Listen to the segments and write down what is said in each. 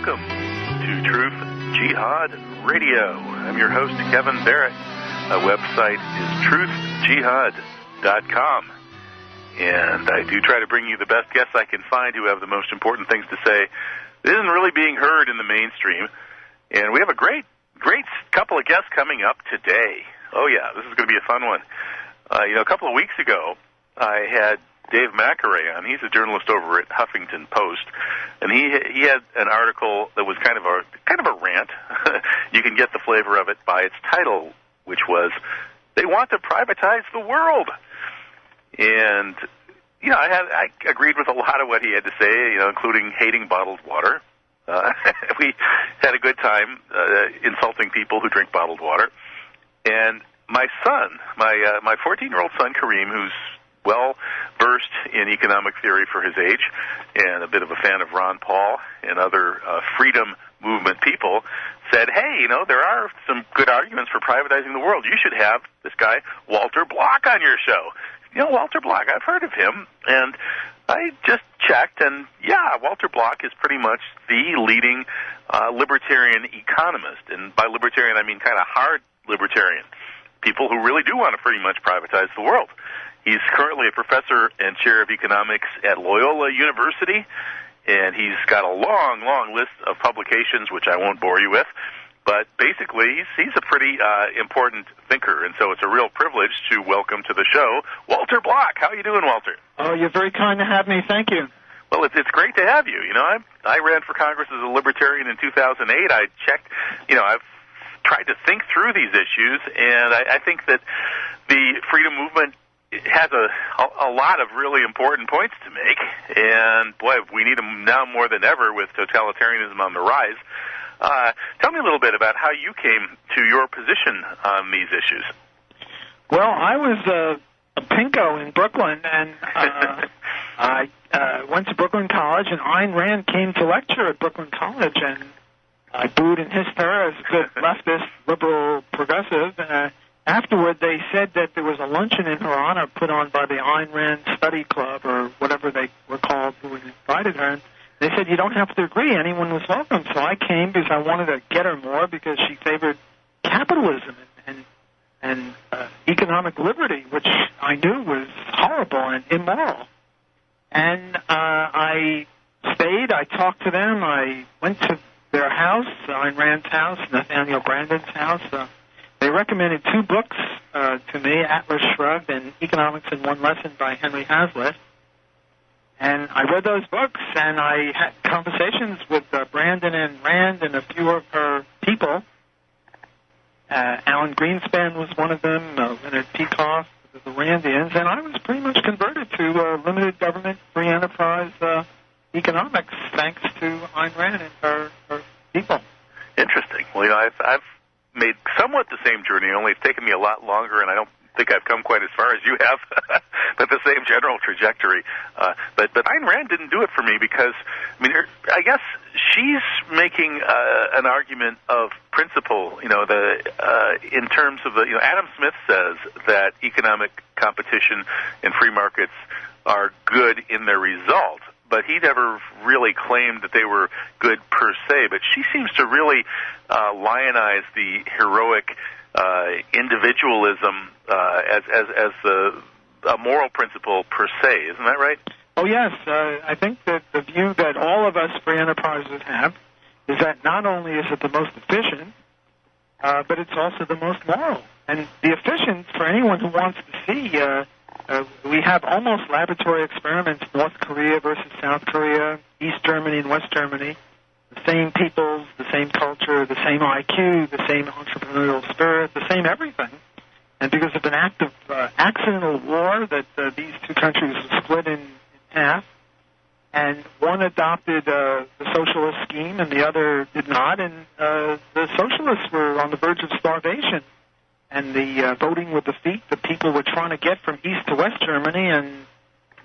welcome to Truth Jihad Radio. I'm your host, Kevin Barrett. My website is truthjihad.com. And I do try to bring you the best guests I can find who have the most important things to say that isn't really being heard in the mainstream. And we have a great couple of guests coming up today. Oh, yeah, this is going to be a fun one. A couple of weeks ago, I had Dave McAree on. He's a journalist over at Huffington Post, and he had an article that was kind of a rant. You can get the flavor of it by its title, which was "They Want to Privatize the World." And I agreed with a lot of what he had to say, including hating bottled water. We had a good time insulting people who drink bottled water. And my son, my 14-year-old son Kareem, who's well versed in economic theory for his age and a bit of a fan of Ron Paul and other freedom movement people, said, hey, there are some good arguments for privatizing the world. You should have this guy WalterBlock on your show. WalterBlock, I've heard of him, and I just checked, and yeah, WalterBlock is pretty much the leading libertarian economist, and by libertarian I mean kind of hard libertarian, people who really do want to pretty much privatize the world. He's currently a professor and chair of economics at Loyola University, and he's got a long, long list of publications, which I won't bore you with. But basically, he's a pretty important thinker, and so it's a real privilege to welcome to the show WalterBlock. How are you doing, Walter? Oh, you're very kind to have me. Thank you. Well, it's great to have you. I ran for Congress as a libertarian in 2008. I checked, I've tried to think through these issues, and I think that the freedom movement has a lot of really important points to make, and boy, we need them now more than ever with totalitarianism on the rise. Tell me a little bit about how you came to your position on these issues. Well, I was a pinko in Brooklyn, and I went to Brooklyn College, and Ayn Rand came to lecture at Brooklyn College, and I booed and hissed her as a good leftist, liberal, progressive. Afterward, they said that there was a luncheon in her honor put on by the Ayn Rand Study Club, or whatever they were called, who had invited her. And they said, you don't have to agree. Anyone was welcome. So I came because I wanted to get her more because she favored capitalism and economic liberty, which I knew was horrible and immoral. And I stayed. I talked to them. I went to their house, Ayn Rand's house, Nathaniel Branden's house. They recommended two books to me, Atlas Shrugged and Economics in One Lesson by Henry Hazlitt. And I read those books, and I had conversations with Brandon and Rand and a few of her people. Alan Greenspan was one of them, Leonard Peikoff, the Randians, and I was pretty much converted to limited government, free enterprise economics, thanks to Ayn Rand and her people. Interesting. Well, I've made somewhat the same journey, only it's taken me a lot longer, and I don't think I've come quite as far as you have, but the same general trajectory. But Ayn Rand didn't do it for me because, I guess she's making an argument of principle, in terms of Adam Smith says that economic competition and free markets are good in their result, but he never really claimed that they were good per se. But she seems to really lionize the heroic individualism as a moral principle per se. Isn't that right? Oh, yes. I think that the view that all of us free enterprises have is that not only is it the most efficient, but it's also the most moral. And the efficient, for anyone who wants to see, we have almost laboratory experiments, North Korea versus South Korea, East Germany and West Germany, the same peoples, the same culture, the same IQ, the same entrepreneurial spirit, the same everything. And because of an act of accidental war that these two countries were split in half, and one adopted the socialist scheme and the other did not, and the socialists were on the verge of starvation. And the voting with the feet, the people were trying to get from East to West Germany and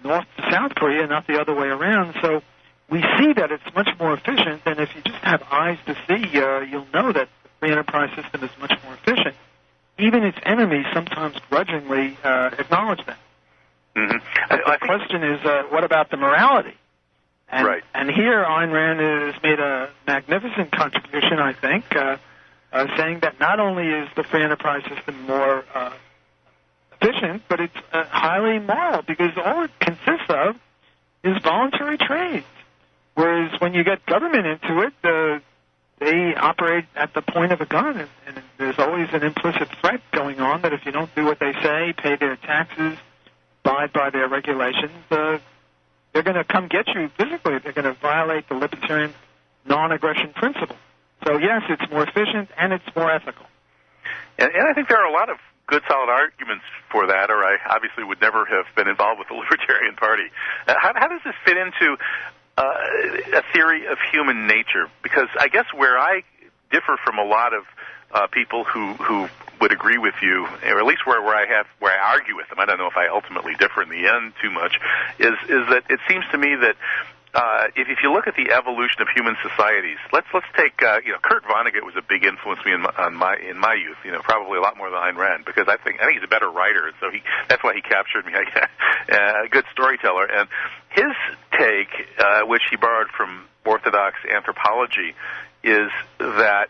North to South Korea, not the other way around. So we see that it's much more efficient, and if you just have eyes to see, you'll know that the free enterprise system is much more efficient. Even its enemies sometimes grudgingly acknowledge that. Mm-hmm. The question is, what about the morality? And, right. And here Ayn Rand has made a magnificent contribution, I think, saying that not only is the free enterprise system more efficient, but it's highly moral, because all it consists of is voluntary trades. Whereas when you get government into it, they operate at the point of a gun, and there's always an implicit threat going on that if you don't do what they say, pay their taxes, abide by their regulations, they're going to come get you physically. They're going to violate the libertarian non-aggression principle. So, yes, it's more efficient and it's more ethical. And I think there are a lot of good, solid arguments for that, or I obviously would never have been involved with the Libertarian Party. How does this fit into a theory of human nature? Because I guess where I differ from a lot of people who would agree with you, or at least where I argue with them, I don't know if I ultimately differ in the end too much, is that it seems to me that if you look at the evolution of human societies, let's take Kurt Vonnegut was a big influence me in my youth, probably a lot more than Ayn Rand, because I think he's a better writer, and so that's why he captured me. A good storyteller, and his take, which he borrowed from Orthodox anthropology, is that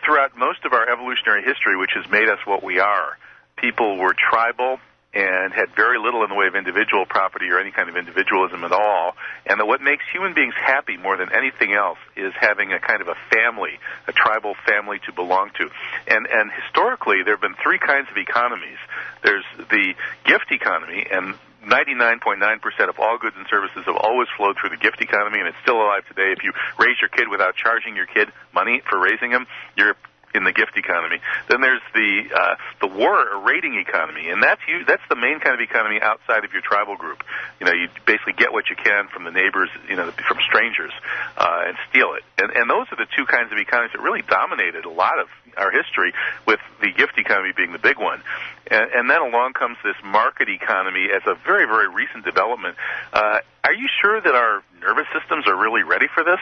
throughout most of our evolutionary history, which has made us what we are, people were tribal and had very little in the way of individual property or any kind of individualism at all, and that what makes human beings happy more than anything else is having a kind of a family, a tribal family to belong to. And historically, there have been three kinds of economies. There's the gift economy, and 99.9% of all goods and services have always flowed through the gift economy, and it's still alive today. If you raise your kid without charging your kid money for raising him, you're in the gift economy. Then there's the war or raiding economy, and that's the main kind of economy outside of your tribal group. You basically get what you can from the neighbors, from strangers, and steal it. And those are the two kinds of economies that really dominated a lot of our history, with the gift economy being the big one. And then along comes this market economy as a very, very recent development. Are you sure that our nervous systems are really ready for this?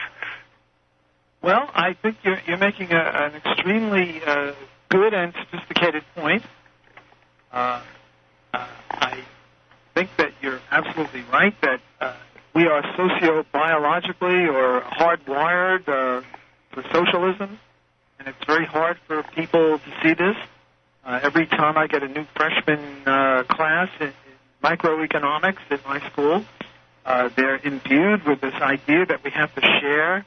Well, I think you're making an extremely good and sophisticated point. I think that you're absolutely right that we are socio-biologically or hardwired for socialism, and it's very hard for people to see this. Every time I get a new freshman class in microeconomics at my school, they're imbued with this idea that we have to share,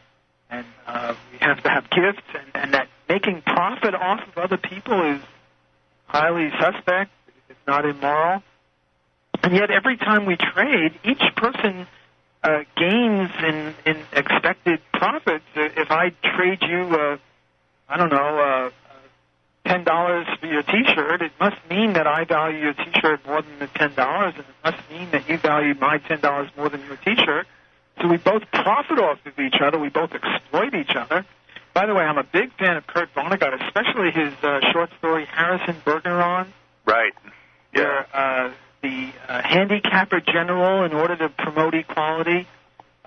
and we have to have gifts, and that making profit off of other people is highly suspect. It's not immoral. And yet every time we trade, each person gains in expected profits. If I trade you, $10 for your T-shirt, it must mean that I value your T-shirt more than the $10, and it must mean that you value my $10 more than your T-shirt. So we both profit off of each other. We both exploit each other. By the way, I'm a big fan of Kurt Vonnegut, especially his short story Harrison Bergeron. Right. Yeah. Where the handicapper general, in order to promote equality,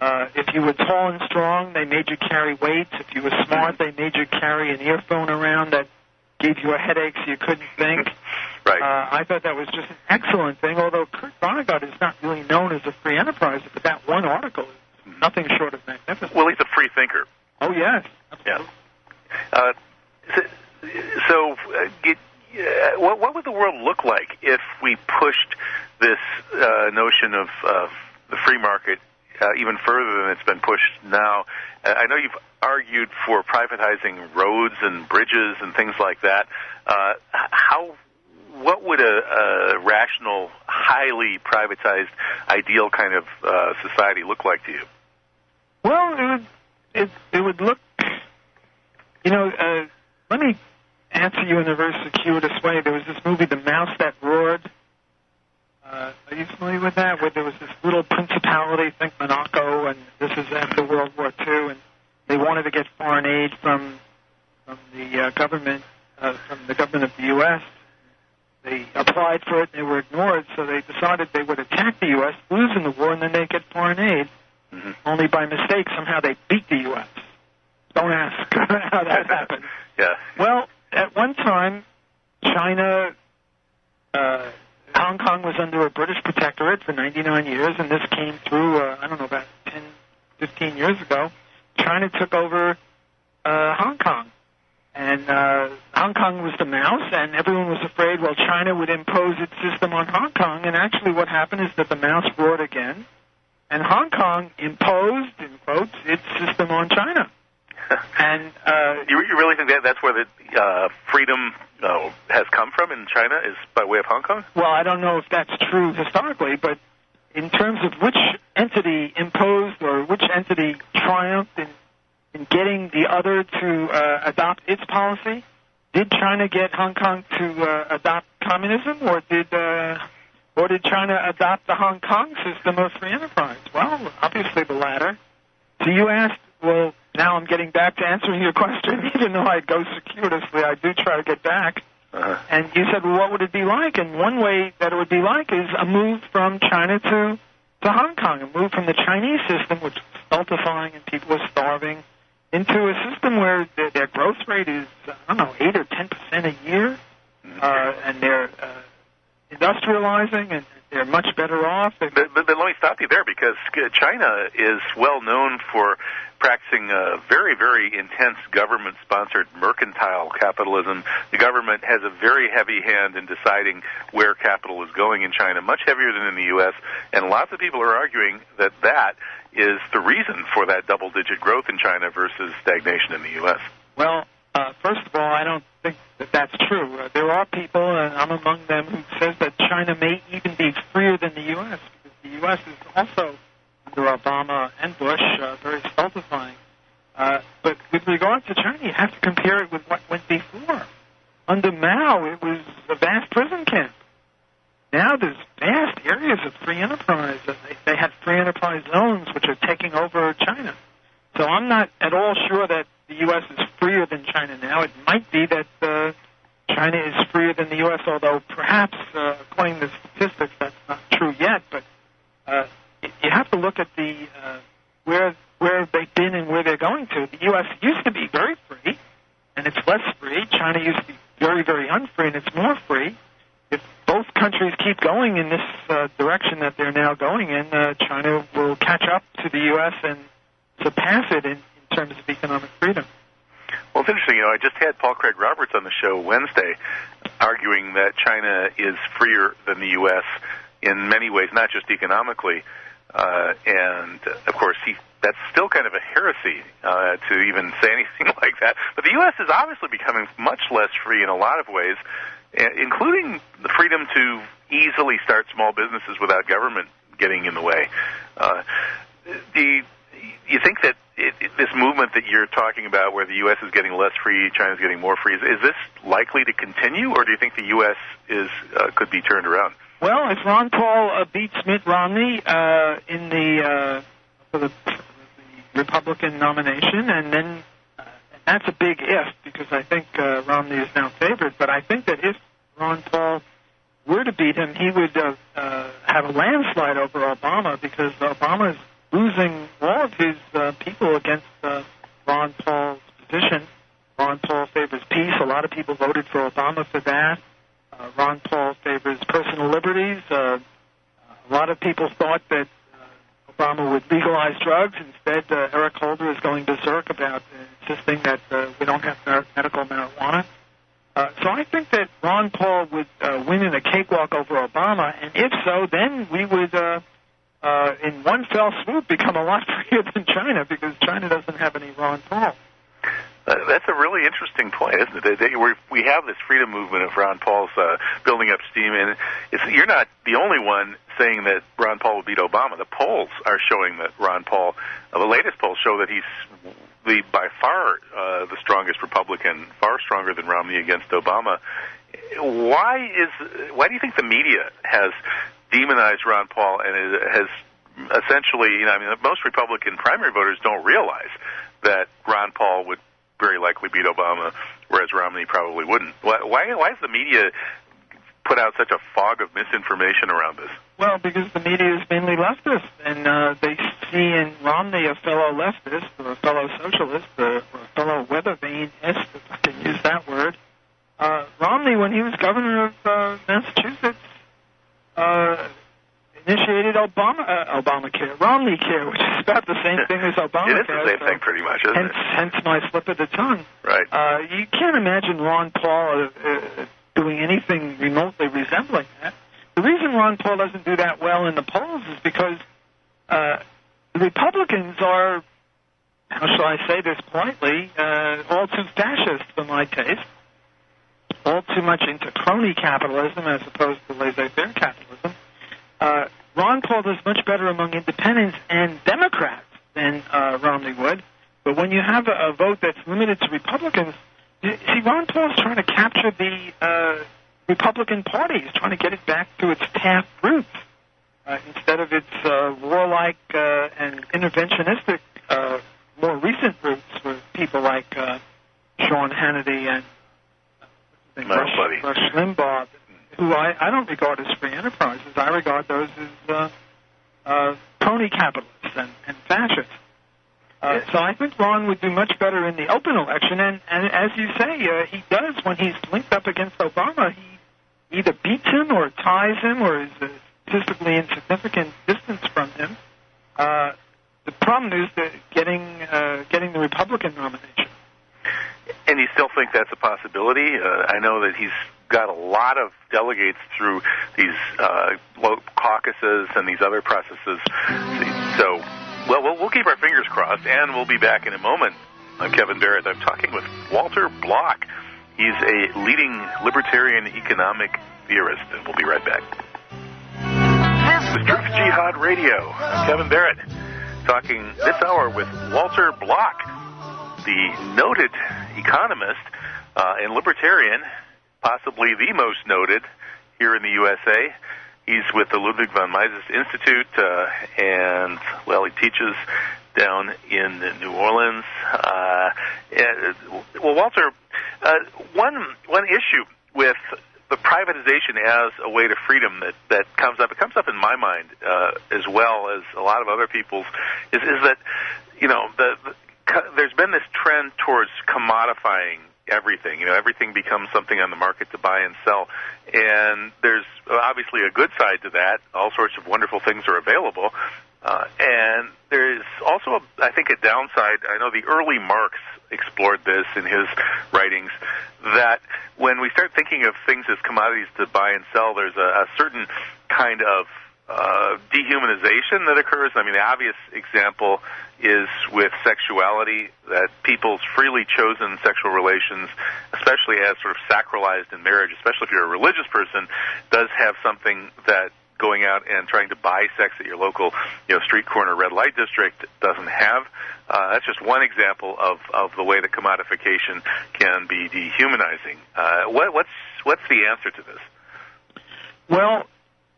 if you were tall and strong, they made you carry weights. If you were smart, they made you carry an earphone around that gave you a headache so you couldn't think. Right. I thought that was just an excellent thing, although Kurt Vonnegut is not really known as a free enterpriser, but that one article is nothing short of magnificent. Well, he's a free thinker. Oh, yes. Absolutely. Yeah. What would the world look like if we pushed this notion of the free market even further than it's been pushed now? I know you've argued for privatizing roads and bridges and things like that. What would a rational, highly privatized, ideal kind of society look like to you? Well, it would look, let me answer you in a very circuitous way. There was this movie, The Mouse That Roared. Are you familiar with that? Where there was this little principality, think Monaco, and this is after World War II, and they wanted to get foreign aid from the government of the U.S. They applied for it, and they were ignored, so they decided they would attack the U.S., lose in the war, and then they'd get foreign aid. Mm-hmm. Only by mistake, somehow they beat the U.S. Don't ask how that happened. Yeah. Well, at one time, China, Hong Kong was under a British protectorate for 99 years, and this came through, about 10 15 years ago, China took over Hong Kong. And Hong Kong was the mouse, and everyone was afraid, well, China would impose its system on Hong Kong. And actually what happened is that the mouse roared again, and Hong Kong imposed, in quotes, its system on China. And you really think that's where the freedom has come from in China, is by way of Hong Kong? Well, I don't know if that's true historically, but in terms of which entity imposed or which entity triumphed in getting the other to adopt its policy, did China get Hong Kong to adopt communism, or did China adopt the Hong Kong system of free enterprise? Well, obviously the latter. So you asked, well, now I'm getting back to answering your question, even though I go circuitously, I do try to get back. And you said, well, what would it be like? And one way that it would be like is a move from China to Hong Kong, a move from the Chinese system, which was stultifying and people were starving, into a system where their growth rate is, 8 or 10% a year, and they're industrializing, and they're much better off. But let me stop you there, because China is well known for practicing very, very intense government-sponsored mercantile capitalism. The government has a very heavy hand in deciding where capital is going in China, much heavier than in the U.S., and lots of people are arguing that that is the reason for that double-digit growth in China versus stagnation in the U.S. Well, first of all, I don't think that that's true. There are people, and I'm among them, who says that China may even be freer than the U.S., because the U.S. is also, under Obama and Bush, very stultifying. But with regard to China, you have to compare it with what went before. Under Mao, it was a vast prison camp. Now there's vast areas of free enterprise. They have free enterprise zones which are taking over China. So I'm not at all sure that the U.S. is freer than China now. It might be that China is freer than the U.S., although perhaps, according to statistics, that's not true yet. But you have to look at the where they've been and where they're going to. The U.S. used to be very free, and it's less free. China used to be very, very unfree, and it's more free. If both countries keep going in this direction that they're now going in, China will catch up to the U.S. and surpass it in terms of economic freedom. Well, it's interesting. I just had Paul Craig Roberts on the show Wednesday arguing that China is freer than the U.S. in many ways, not just economically. And, of course, that's still kind of a heresy to even say anything like that. But the U.S. is obviously becoming much less free in a lot of ways, including the freedom to easily start small businesses without government getting in the way. Do you think that this movement that you're talking about, where the U.S. is getting less free, China's getting more free, is this likely to continue, or do you think the U.S. could be turned around? Well, if Ron Paul beats Mitt Romney in for the Republican nomination, and then that's a big if, because I think Romney is now favored, but I think that if Ron Paul were to beat him, he would have a landslide over Obama, because Obama is losing all of his people against Ron Paul's position. Ron Paul favors peace. A lot of people voted for Obama for that. Ron Paul favors personal liberties. A lot of people thought that Obama would legalize drugs. Instead, Eric Holder is going berserk about insisting that we don't have medical marijuana. So I think that Ron Paul would win in a cakewalk over Obama, and if so, then we would, in one fell swoop, become a lot freer than China, because China doesn't have any Ron Paul. That's a really interesting point, isn't it? We have this freedom movement of Ron Paul's building up steam, and you're not the only one saying that Ron Paul will beat Obama. The polls are showing that Ron Paul, the latest polls show that he's by far the strongest Republican, far stronger than Romney against Obama. Why do you think the media has demonized Ron Paul and has essentially, most Republican primary voters don't realize that Ron Paul would very likely beat Obama, whereas Romney probably wouldn't. Why has the media put out such a fog of misinformation around this? Well, because the media is mainly leftist, and they see in Romney a fellow leftist, or a fellow socialist, or a fellow weather vane-ist, if I can use that word. Romney, when he was governor of Massachusetts, initiated Obamacare, Romney Care, which is about the same thing as Obamacare. It is the same thing pretty much, isn't it? Hence my slip of the tongue. Right. You can't imagine Ron Paul doing anything remotely resembling that. The reason Ron Paul doesn't do that well in the polls is because the Republicans are, how shall I say this politely, all too fascist for my taste, all too much into crony capitalism as opposed to laissez-faire capitalism. Ron Paul does much better among independents and Democrats than Romney would, but when you have a vote that's limited to Republicans, see, Ron Paul's trying to capture the Republican Party. He's trying to get it back to its past roots instead of its warlike and interventionistic more recent roots with people like Sean Hannity and Rush Limbaugh, who I don't regard as free enterprises. I regard those as crony capitalists and fascists. So I think Ron would do much better in the open election, and as you say, he does when he's linked up against Obama. He either beats him or ties him or is a statistically insignificant distance from him. The problem is that getting the Republican nomination. And you still think that's a possibility? I know that he's got a lot of delegates through these caucuses and these other processes. So, well, we'll keep our fingers crossed, and we'll be back in a moment. I'm Kevin Barrett. I'm talking with Walter Block. He's a leading libertarian economic theorist, and we'll be right back. This is Truth Jihad Radio. I'm Kevin Barrett, talking this hour with Walter Block, the noted economist and libertarian, possibly the most noted here in the USA. He's with the Ludwig von Mises Institute, and, well, he teaches down in New Orleans. Well, Walter, one issue with the privatization as a way to freedom that comes up, it comes up in my mind as well as a lot of other people's, is that, you know, there's been this trend towards commodifying everything. You know, everything becomes something on the market to buy and sell. And there's obviously a good side to that. All sorts of wonderful things are available. And there's also, I think, a downside. I know the early Marx explored this in his writings, that when we start thinking of things as commodities to buy and sell, there's a certain kind of dehumanization that occurs. I mean, the obvious example is with sexuality, that people's freely chosen sexual relations, especially as sort of sacralized in marriage, especially if you're a religious person, does have something that going out and trying to buy sex at your local, street corner red light district doesn't have. That's just one example of the way that commodification can be dehumanizing. What's the answer to this? Well,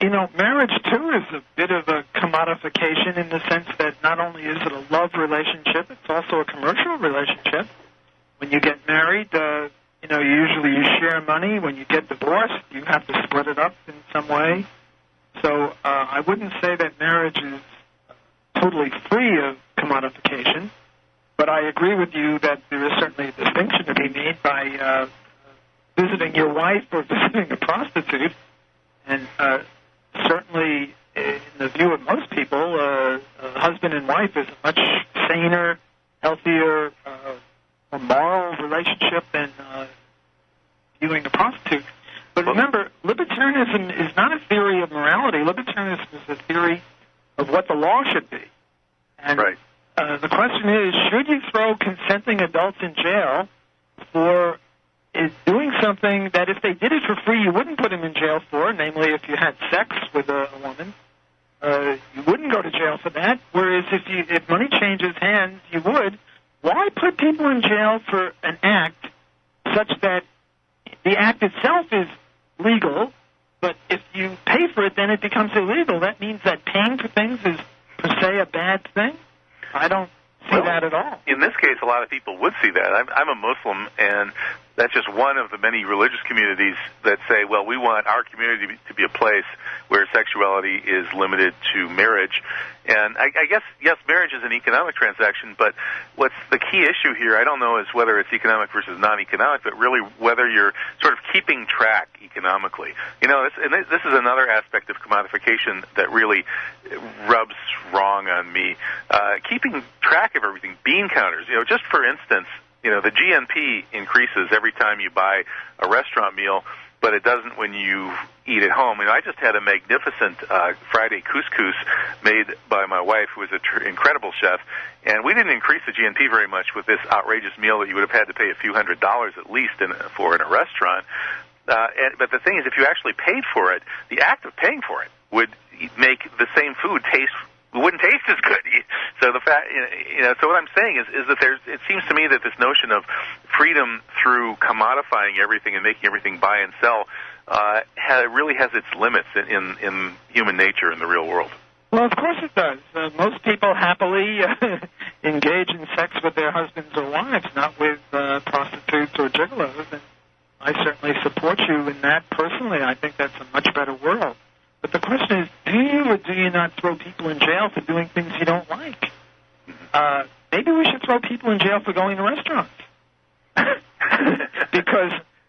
marriage, too, is a bit of a commodification in the sense that not only is it a love relationship, it's also a commercial relationship. When you get married, usually you share money. When you get divorced, you have to split it up in some way. So I wouldn't say that marriage is totally free of commodification, but I agree with you that there is certainly a distinction to be made by visiting your wife or visiting a prostitute. And certainly, in the view of most people, a husband and wife is a much saner, healthier, more moral relationship than viewing a prostitute. But remember, libertarianism is not a theory of morality. Libertarianism is a theory of what the law should be. And right. The question is, should you throw consenting adults in jail for doing something that if they did it for free you wouldn't put them in jail for, namely if you had sex with a woman, you wouldn't go to jail for that, whereas if money changes hands, you would. Why put people in jail for an act such that the act itself is legal, but if you pay for it, then it becomes illegal? That means that paying for things is, per se, a bad thing? I don't see that at all. In this case, a lot of people would see that. I'm a Muslim, and that's just one of the many religious communities that say, well, we want our community to be a place where sexuality is limited to marriage. And I guess, yes, marriage is an economic transaction, but what's the key issue here, I don't know, is whether it's economic versus non-economic, but really whether you're sort of keeping track economically. You know, this is another aspect of commodification that really rubs wrong on me. Keeping track of everything, bean counters, you know, just for instance, you know, the GNP increases every time you buy a restaurant meal, but it doesn't when you eat at home. You know, I just had a magnificent Friday couscous made by my wife, who is an incredible chef, and we didn't increase the GNP very much with this outrageous meal that you would have had to pay a few $100s at least for in a restaurant. But the thing is, if you actually paid for it, the act of paying for it would make the same food wouldn't taste as good. So the fact, you know, so what I'm saying is that it seems to me that this notion of freedom through commodifying everything and making everything buy and sell really has its limits in human nature in the real world. Well, of course it does. Most people happily engage in sex with their husbands or wives, not with prostitutes or gigolos. And I certainly support you in that personally. I think that's a much better world. But the question is, do you or do you not throw people in jail for doing things you don't like? Maybe we should throw people in jail for going to restaurants.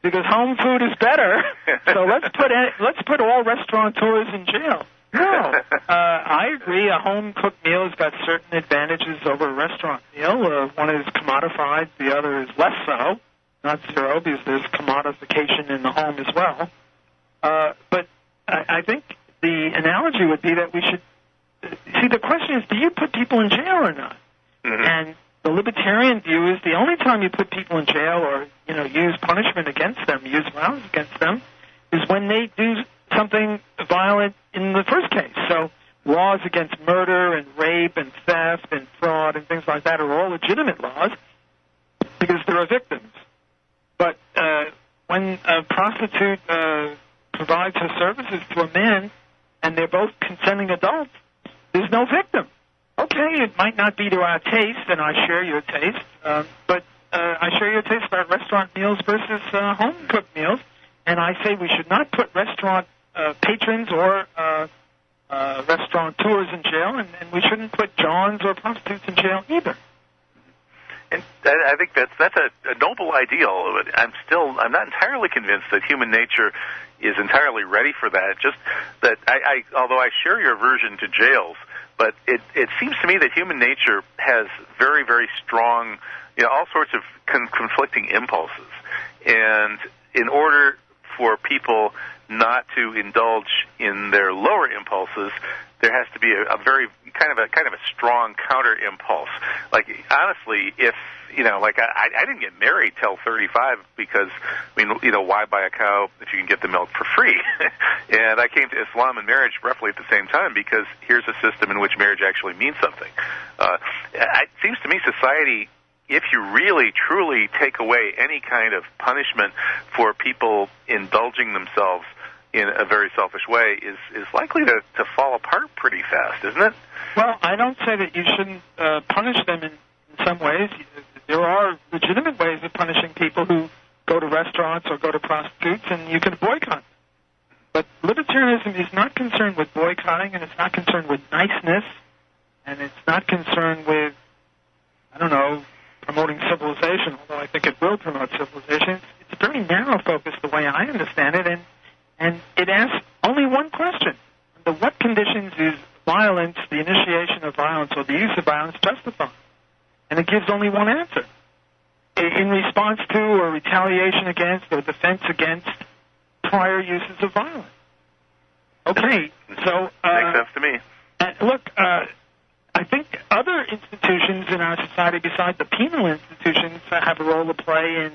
because home food is better. So let's put all restaurateurs in jail. No, I agree. A home-cooked meal has got certain advantages over a restaurant meal. One is commodified, the other is less so. Not zero, because there's commodification in the home as well. But I think the analogy would be that we should see. The question is, do you put people in jail or not? Mm-hmm. And the libertarian view is the only time you put people in jail or use punishment against them, use violence against them, is when they do something violent in the first case. So laws against murder and rape and theft and fraud and things like that are all legitimate laws because there are victims. But when a prostitute provides her services to a man and they're both consenting adults, there's no victim. Okay, it might not be to our taste, and I share your taste, but I share your taste about restaurant meals versus home-cooked meals, and I say we should not put restaurant patrons or restaurateurs in jail, and we shouldn't put Johns or prostitutes in jail either. And I think that's a noble ideal. I'm not entirely convinced that human nature is entirely ready for that. Just that although I share your aversion to jails, but it seems to me that human nature has very, very strong, all sorts of conflicting impulses. And in order for people not to indulge in their lower impulses, there has to be a very kind of a strong counter impulse. Like honestly, if I didn't get married till 35 because why buy a cow if you can get the milk for free? And I came to Islam and marriage roughly at the same time because here's a system in which marriage actually means something. It seems to me society, if you really truly take away any kind of punishment for people indulging themselves in a very selfish way, is likely to fall apart pretty fast, isn't it? Well, I don't say that you shouldn't punish them in some ways. There are legitimate ways of punishing people who go to restaurants or go to prostitutes, and you can boycott. But libertarianism is not concerned with boycotting, and it's not concerned with niceness, and it's not concerned with, promoting civilization, although I think it will promote civilization. It's very narrow focused the way I understand it, and it asks only one question. Under what conditions is violence, the initiation of violence, or the use of violence justified? And it gives only one answer. In response to or retaliation against or defense against prior uses of violence. Okay, so... makes sense to me. Look, I think other institutions in our society besides the penal institutions have a role to play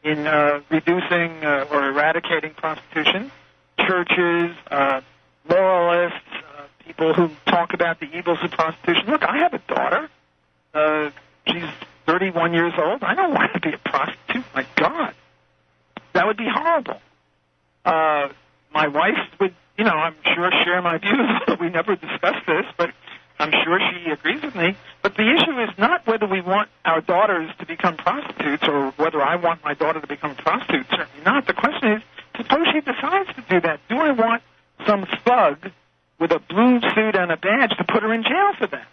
in reducing or eradicating prostitution. Churches, moralists, people who talk about the evils of prostitution. Look, I have a daughter. She's 31 years old. I don't want to be a prostitute. My God. That would be horrible. My wife would, I'm sure, share my views. We never discussed this, but I'm sure she agrees with me. But the issue is not whether we want our daughters to become prostitutes or whether I want my daughter to become a prostitute. Certainly not. The question is, suppose she decides to do that. Do I want some thug with a blue suit and a badge to put her in jail for that?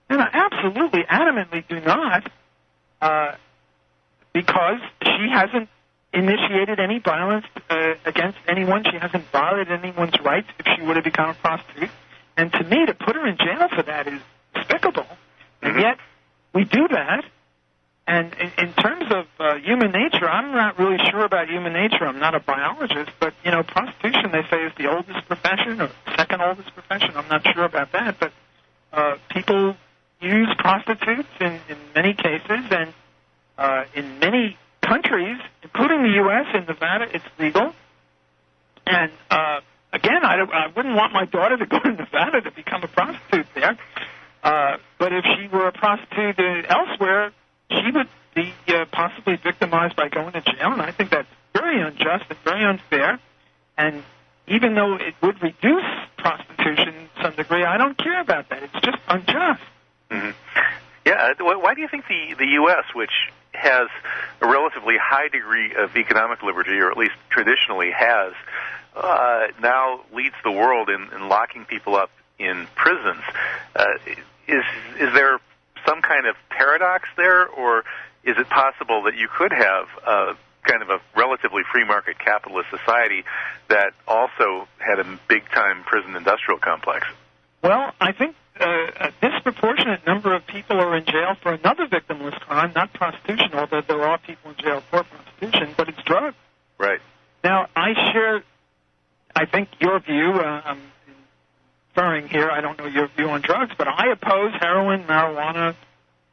And I absolutely, adamantly do not, because she hasn't initiated any violence against anyone. She hasn't violated anyone's rights if she were to become a prostitute. And to me, to put her in jail for that is despicable. And yet, we do that. And in terms of human nature, I'm not really sure about human nature. I'm not a biologist, but, you know, prostitution, they say, is the oldest profession or second oldest profession. I'm not sure about that, but people use prostitutes in many cases, and in many countries, including the U.S., in Nevada, it's legal. And, again, I wouldn't want my daughter to go to Nevada to become a prostitute there. But if she were a prostitute elsewhere, she would be possibly victimized by going to jail, and I think that's very unjust and very unfair. And even though it would reduce prostitution to some degree, I don't care about that. It's just unjust. Mm-hmm. Yeah, why do you think the U.S., which has a relatively high degree of economic liberty, or at least traditionally has, now leads the world in locking people up in prisons? Is there some kind of paradox there, or is it possible that you could have kind of a relatively free market capitalist society that also had a big-time prison industrial complex? Well, I think a disproportionate number of people are in jail for another victimless crime, not prostitution, although there are people in jail for prostitution, but it's drugs. Right. Now, I share, I think, your view. I'm inferring here, I don't know your view on drugs, but I oppose heroin, marijuana,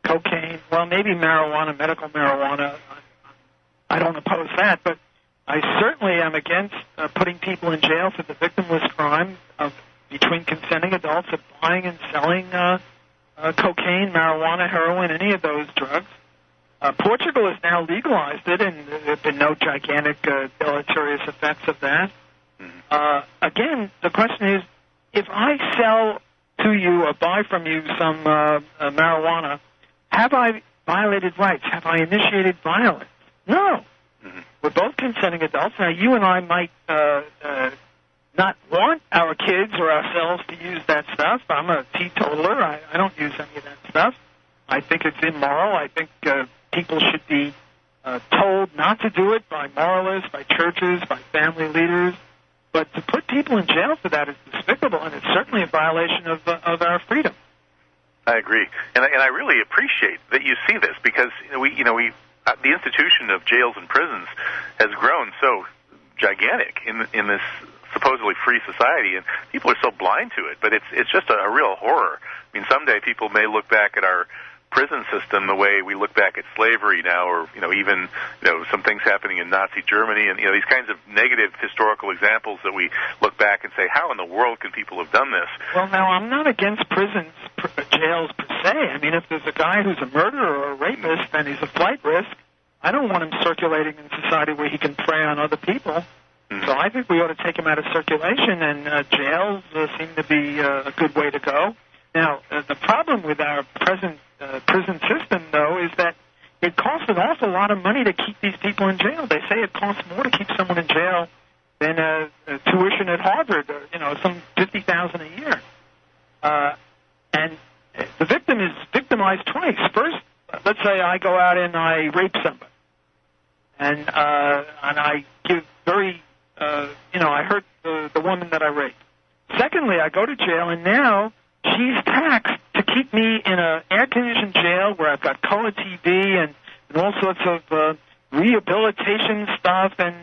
cocaine, well, maybe marijuana, medical marijuana. I don't oppose that, but I certainly am against putting people in jail for the victimless crime of between consenting adults of buying and selling cocaine, marijuana, heroin, any of those drugs. Portugal has now legalized it, and there have been no gigantic deleterious effects of that. Again, the question is, if I sell to you or buy from you some marijuana, have I violated rights? Have I initiated violence? No. We're both consenting adults. Now, you and I might not want our kids or ourselves to use that stuff. I'm a teetotaler. I don't use any of that stuff. I think it's immoral. I think people should be told not to do it by moralists, by churches, by family leaders. But to put people in jail for that is despicable, and it's certainly a violation of our freedom. I agree, and I really appreciate that you see this, because the institution of jails and prisons has grown so gigantic in this supposedly free society, and people are so blind to it. But it's just a real horror. I mean, someday people may look back at our prison system the way we look back at slavery now, or even some things happening in Nazi Germany, and these kinds of negative historical examples that we look back and say, how in the world can people have done this? Well, now, I'm not against prisons, jails per se. I mean, if there's a guy who's a murderer or a rapist and he's a flight risk, I don't want him circulating in society where he can prey on other people. So I think we ought to take him out of circulation, and jails seem to be a good way to go. Now, the problem with our present prison system, though, is that it costs an awful lot of money to keep these people in jail. They say it costs more to keep someone in jail than tuition at Harvard, or, some $50,000 a year. And the victim is victimized twice. First, let's say I go out and I rape somebody, and I give very, I hurt the woman that I raped. Secondly, I go to jail, and now she's taxed to keep me in an air-conditioned jail where I've got color TV and all sorts of rehabilitation stuff and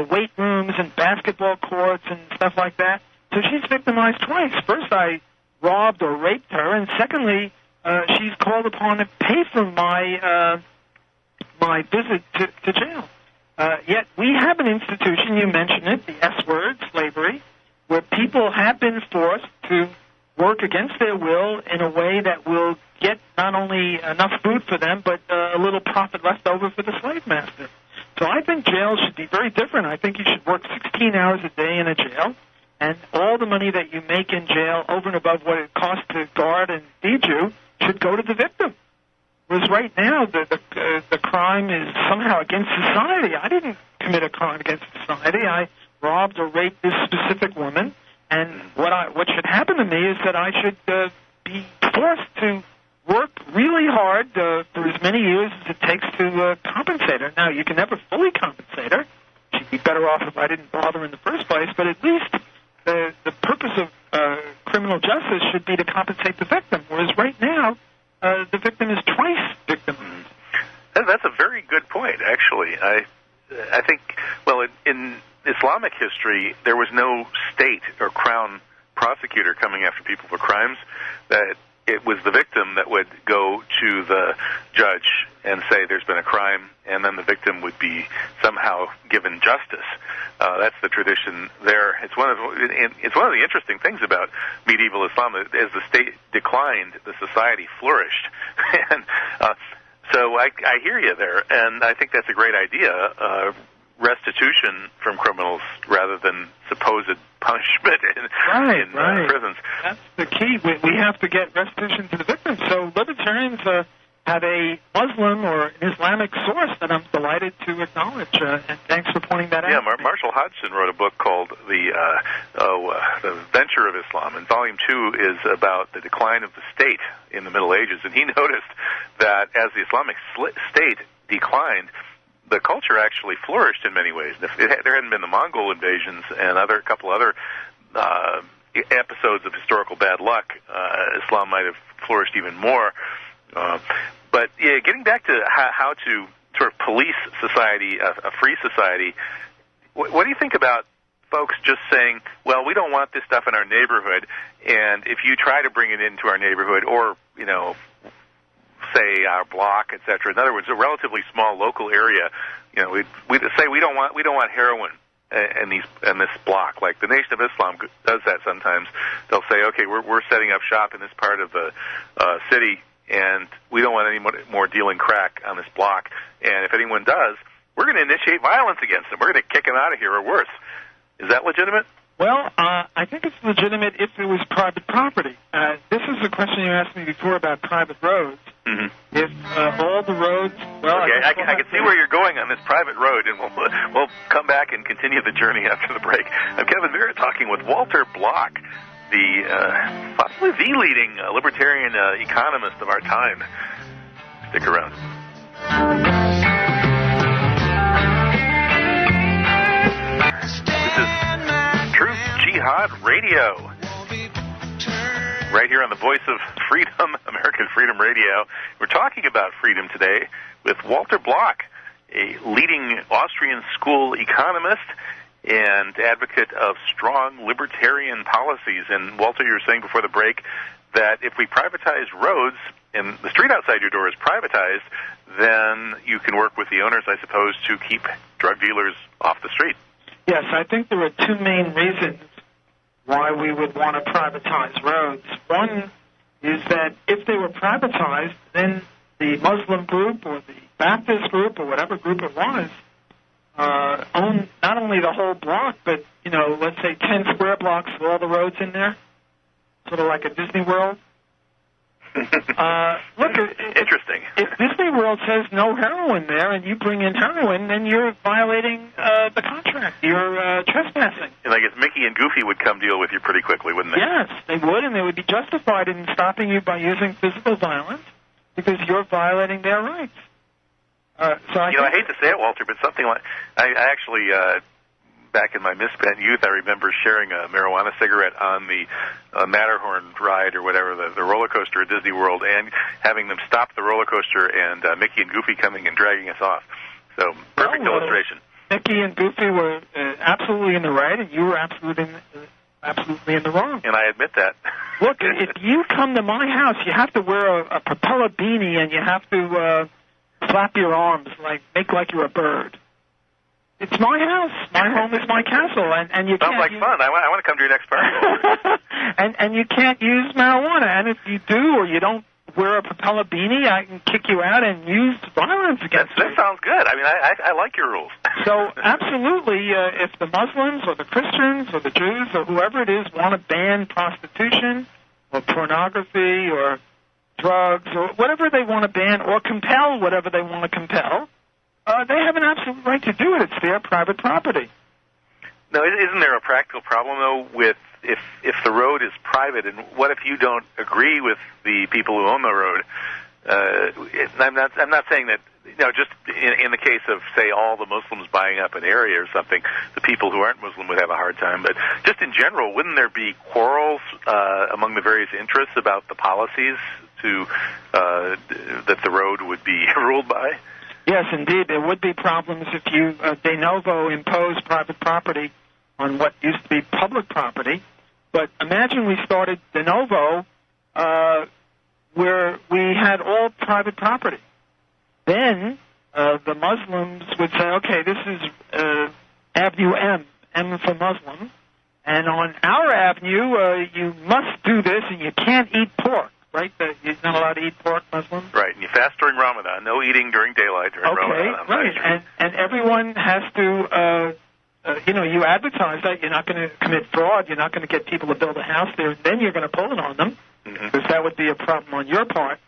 weight rooms and basketball courts and stuff like that. So she's victimized twice. First, I robbed or raped her, and secondly, she's called upon to pay for my visit to jail. Yet we have an institution, you mentioned it, the S word, slavery, where people have been forced to work against their will in a way that will get not only enough food for them, but a little profit left over for the slave master. So I think jails should be very different. I think you should work 16 hours a day in a jail, and all the money that you make in jail over and above what it costs to guard and feed you should go to the victim. Whereas right now, the crime is somehow against society. I didn't commit a crime against society. I robbed or raped this specific woman, and what should happen to me is that I should be forced to work really hard for as many years as it takes to compensate her. Now, you can never fully compensate her. She'd be better off if I didn't bother in the first place, but at least the purpose of criminal justice should be to compensate the victim, whereas right now, the victim is twice victimized. That's a very good point, actually. I think, well, in Islamic history, there was no state or crown prosecutor coming after people for crimes. That it was the victim that would go to the judge and say there's been a crime, and then the victim would be somehow given justice. That's the tradition there. It's one of the interesting things about medieval Islam. As the state declined, the society flourished, and so I hear you there, and I think that's a great idea. Restitution from criminals rather than supposed punishment in prisons. That's the key. We have to get restitution to the victims. So libertarians have a Muslim or an Islamic source that I'm delighted to acknowledge, and thanks for pointing that out. Yeah, Marshall Hodgson wrote a book called The Venture of Islam, and Volume 2 is about the decline of the state in the Middle Ages, and he noticed that as the Islamic state declined, the culture actually flourished in many ways. If there hadn't been the Mongol invasions and a couple other episodes of historical bad luck, Islam might have flourished even more. But yeah, getting back to how to sort of police society, a free society, what do you think about folks just saying, well, we don't want this stuff in our neighborhood, and if you try to bring it into our neighborhood or, say our block, etc. In other words, a relatively small local area, we'd say we don't want heroin in this block. Like the Nation of Islam does that sometimes. They'll say, okay, we're setting up shop in this part of the city, and we don't want any more dealing crack on this block. And if anyone does, we're going to initiate violence against them. We're going to kick them out of here or worse. Is that legitimate? Well, I think it's legitimate if it was private property. This is a question you asked me before about private roads. Mm-hmm. If all the roads, well, okay, I can see where you're going on this private road, and we'll come back and continue the journey after the break. I'm Kevin Merritt talking with Walter Block, possibly the leading libertarian economist of our time. Stick around. Jihad Radio, right here on the Voice of Freedom, American Freedom Radio. We're talking about freedom today with Walter Block, a leading Austrian school economist and advocate of strong libertarian policies. And Walter, you were saying before the break that if we privatize roads and the street outside your door is privatized, then you can work with the owners, I suppose, to keep drug dealers off the street. Yes, I think there are two main reasons why we would want to privatize roads. One is that if they were privatized, then the Muslim group or the Baptist group or whatever group it was own not only the whole block, but, let's say 10 square blocks with all the roads in there, sort of like a Disney World. Look, interesting. If Disney World says no heroin there and you bring in heroin, then you're violating the contract. You're trespassing. And I guess Mickey and Goofy would come deal with you pretty quickly, wouldn't they? Yes, they would, and they would be justified in stopping you by using physical violence because you're violating their rights. I hate to say it, Walter, but something like I actually. Back in my misspent youth, I remember sharing a marijuana cigarette on the Matterhorn ride or whatever, the roller coaster at Disney World, and having them stop the roller coaster and Mickey and Goofy coming and dragging us off. So, perfect illustration. Mickey and Goofy were absolutely in the right, and you were absolutely in the wrong. And I admit that. Look, if you come to my house, you have to wear a propeller beanie, and you have to flap your arms, make like you're a bird. It's my house. My home is my castle, and you sounds can't. Sounds like fun. I want to come to your next party. and you can't use marijuana, and if you do or you don't wear a propeller beanie, I can kick you out and use violence against you. That sounds good. I mean, I like your rules. So, absolutely, if the Muslims or the Christians or the Jews or whoever it is want to ban prostitution or pornography or drugs or whatever they want to ban or compel whatever they want to compel, they have an absolute right to do it. It's their private property. Now, isn't there a practical problem, though, with if the road is private, and what if you don't agree with the people who own the road? I'm not saying that, just in the case of, say, all the Muslims buying up an area or something, the people who aren't Muslim would have a hard time. But just in general, wouldn't there be quarrels among the various interests about the policies that the road would be ruled by? Yes, indeed. There would be problems if you de novo impose private property on what used to be public property. But imagine we started de novo where we had all private property. Then the Muslims would say, okay, this is Avenue M for Muslim, and on our avenue you must do this and you can't eat pork, right? You're not allowed to eat pork, Muslims? Right, and you fast during Ramadan, no eating during daylight during Ramadan. Okay, right, and everyone has to... you advertise that you're not going to commit fraud, you're not going to get people to build a house there, and then you're going to pull it on them, because that would be a problem on your part.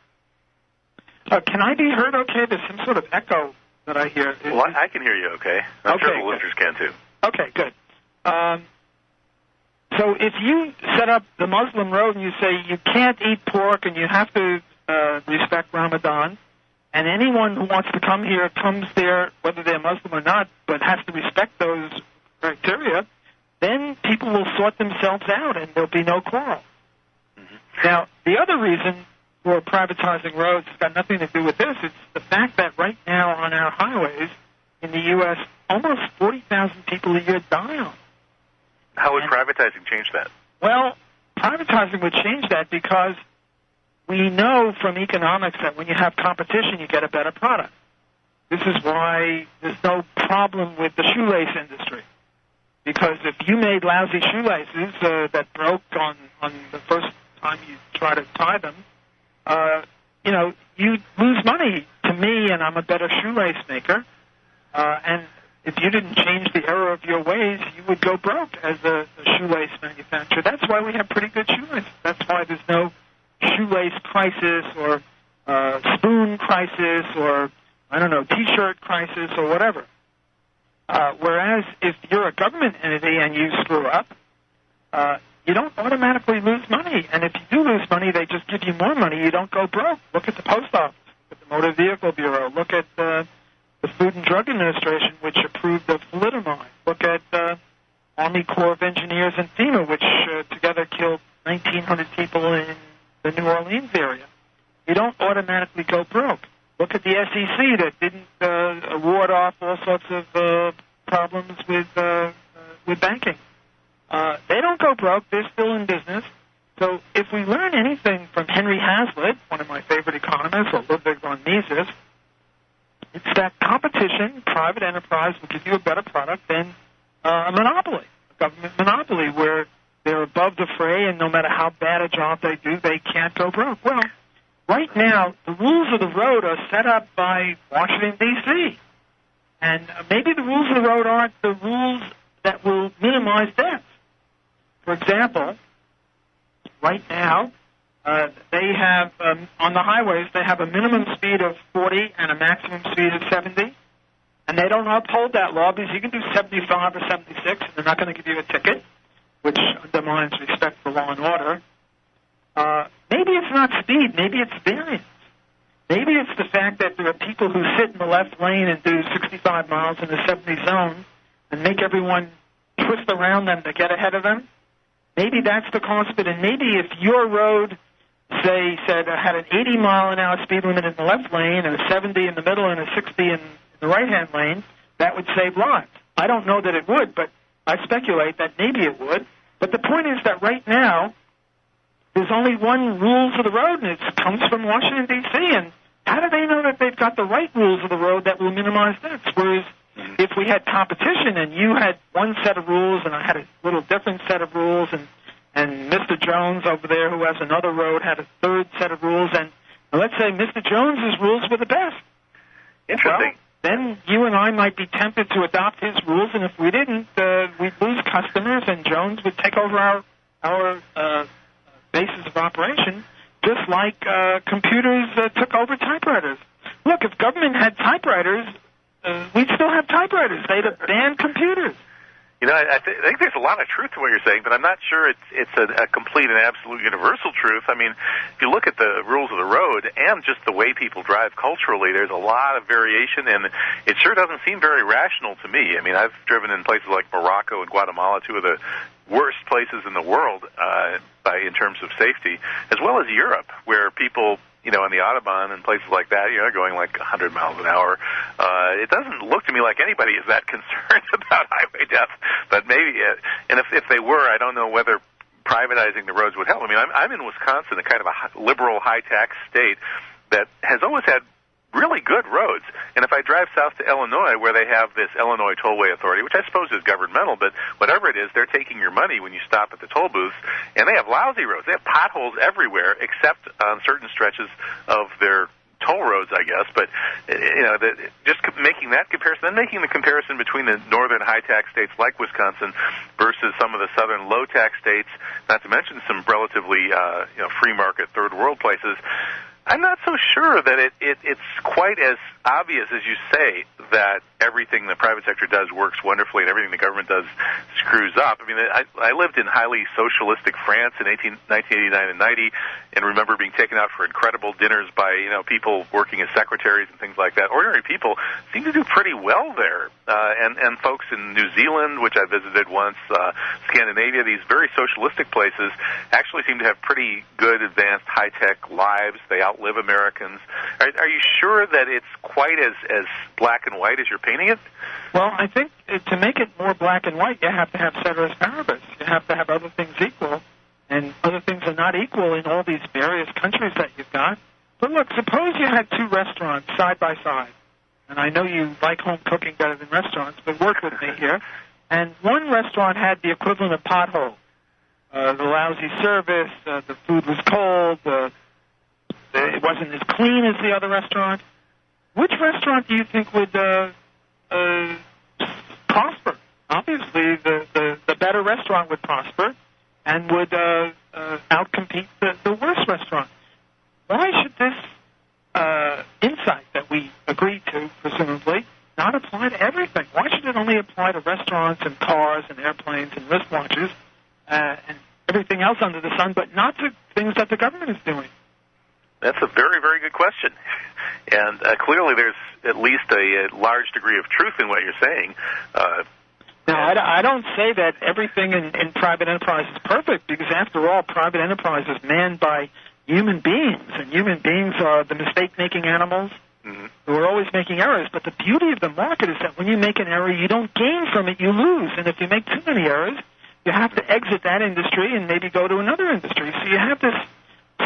Can I be heard okay? There's some sort of echo that I hear. Well, I can hear you okay. I'm sure the listeners can, too. Okay, good. So if you set up the Muslim road and you say you can't eat pork and you have to respect Ramadan, and anyone who wants to come here comes there, whether they're Muslim or not, but has to respect those criteria, then people will sort themselves out and there'll be no quarrel. Now, the other reason for privatizing roads has got nothing to do with this. It's the fact that right now on our highways in the U.S., almost 40,000 people a year die on. How would privatizing change that? Well, privatizing would change that because we know from economics that when you have competition, you get a better product. This is why there's no problem with the shoelace industry. Because if you made lousy shoelaces that broke on the first time you try to tie them, you lose money to me, and I'm a better shoelace maker. And if you didn't change the error of your ways, you would go broke as a shoelace manufacturer. That's why we have pretty good shoelaces. That's why there's no shoelace crisis or spoon crisis or, T-shirt crisis or whatever. Whereas if you're a government entity and you screw up, you don't automatically lose money. And if you do lose money, they just give you more money. You don't go broke. Look at the Post Office, look at the Motor Vehicle Bureau, look at the Food and Drug Administration, which approved of thalidomide. Look at the Army Corps of Engineers and FEMA, which together killed 1,900 people in the New Orleans area. You don't automatically go broke. Look at the SEC that didn't ward off all sorts of problems with banking. They don't go broke. They're still in business. So if we learn anything from Henry Hazlitt, one of my favorite economists, or Ludwig von Mises, it's that competition, private enterprise, will give you a better product than a monopoly, a government monopoly, where they're above the fray, and no matter how bad a job they do, they can't go broke. Well, right now, the rules of the road are set up by Washington, D.C., and maybe the rules of the road aren't the rules that will minimize deaths. For example, right now, they have, on the highways, they have a minimum speed of 40 and a maximum speed of 70, and they don't uphold that law because you can do 75 or 76, and they're not going to give you a ticket, which undermines respect for law and order. Maybe it's not speed. Maybe it's variance. Maybe it's the fact that there are people who sit in the left lane and do 65 miles in the 70 zone and make everyone twist around them to get ahead of them. Maybe that's the cause of it. And maybe if your road, say, had an 80-mile-an-hour speed limit in the left lane and a 70 in the middle and a 60 in the right-hand lane, that would save lives. I don't know that it would, but I speculate that maybe it would. But the point is that right now, there's only one rules of the road, and it comes from Washington, D.C., and how do they know that they've got the right rules of the road that will minimize deaths? Whereas if we had competition and you had one set of rules and I had a little different set of rules, and Mr. Jones over there who has another road had a third set of rules, and Now, let's say Mr. Jones's rules were the best. Interesting. Well, then you and I might be tempted to adopt his rules, and if we didn't, we'd lose customers, and Jones would take over our basis of operation, just like computers took over typewriters. Look, if government had typewriters, we'd still have typewriters. They'd have banned computers. You know, I think there's a lot of truth to what you're saying, but I'm not sure it's a complete and absolute universal truth. I mean, if you look at the rules of the road and just the way people drive culturally, there's a lot of variation, and it sure doesn't seem very rational to me. I mean, I've driven in places like Morocco and Guatemala, two of the worst places in the world in terms of safety, as well as Europe, where people, you know, on the Autobahn and places like that, you know, going like 100 miles an hour. It doesn't look to me like anybody is that concerned about highway death, but maybe, and if they were, I don't know whether privatizing the roads would help. I mean, I'm in Wisconsin, a kind of a liberal, high-tax state that has always had really good roads. And if I drive south to Illinois, where they have this Illinois Tollway Authority, which I suppose is governmental, but whatever it is, they're taking your money when you stop at the toll booths, and they have lousy roads. They have potholes everywhere except on certain stretches of their toll roads, I guess. But, you know, just making that comparison, then making the comparison between the northern high-tax states like Wisconsin versus some of the southern low-tax states, not to mention some relatively free-market third-world places, I'm not so sure that it's quite as obvious as you say that everything the private sector does works wonderfully and everything the government does screws up. I mean, I lived in highly socialistic France in 1989 and 90 and remember being taken out for incredible dinners by, you know, people working as secretaries and things like that. Ordinary people seem to do pretty well there. And folks in New Zealand, which I visited once, Scandinavia, these very socialistic places actually seem to have pretty good advanced high-tech lives. They outlive Americans. Are you sure that it's quite as black and white as you're painting it? Well, I think to make it more black and white, you have to have ceteris paribus. You have to have other things equal, and other things are not equal in all these various countries that you've got. But look, suppose you had two restaurants side by side, and I know you like home cooking better than restaurants, but work with me here. And one restaurant had the equivalent of pothole, the lousy service, the food was cold, it wasn't as clean as the other restaurant. Which restaurant do you think would prosper? Obviously, the better restaurant would prosper and would outcompete the worst restaurant. Why should this insight that we agreed to, presumably, not apply to everything? Why should it only apply to restaurants and cars and airplanes and wristwatches and everything else under the sun, but not to things that the government is doing? That's a very, very good question. And clearly there's at least a large degree of truth in what you're saying. Now, I don't say that everything in private enterprise is perfect, because after all, private enterprise is manned by human beings, and human beings are the mistake-making animals who are always making errors. But the beauty of the market is that when you make an error, you don't gain from it, you lose. And if you make too many errors, you have to exit that industry and maybe go to another industry. So you have this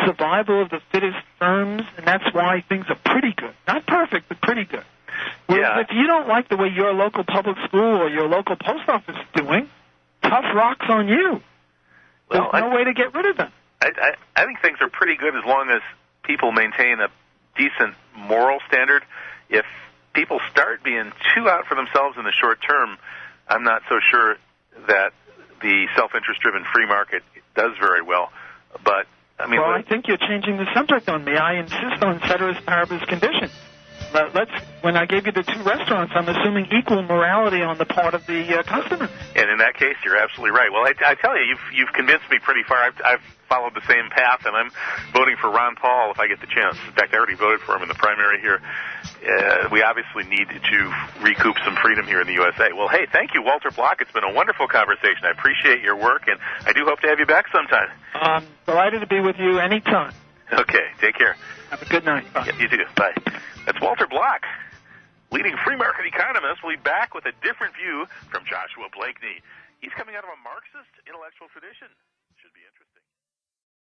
survival of the fittest firms, and that's why things are pretty good. Not perfect, but pretty good. Whereas if you don't like the way your local public school or your local post office is doing, tough rocks on you. There's no way to get rid of them. I think things are pretty good as long as people maintain a decent moral standard. If people start being too out for themselves in the short term, I'm not so sure that the self-interest-driven free market does very well. But I mean, I think you're changing the subject on me. I insist on ceteris paribus conditions. When I gave you the two restaurants, I'm assuming equal morality on the part of the customer. And in that case, you're absolutely right. Well, I tell you, you've convinced me pretty far. I've followed the same path, and I'm voting for Ron Paul if I get the chance. In fact, I already voted for him in the primary here. We obviously need to recoup some freedom here in the USA. Well, hey, thank you, Walter Block. It's been a wonderful conversation. I appreciate your work, and I do hope to have you back sometime. Delighted to be with you anytime. Okay, take care. Have a good night. Bye. Yeah, you too. Bye. That's Walter Block, leading free market economist. We'll be back with a different view from Joshua Blakeney. He's coming out of a Marxist intellectual tradition.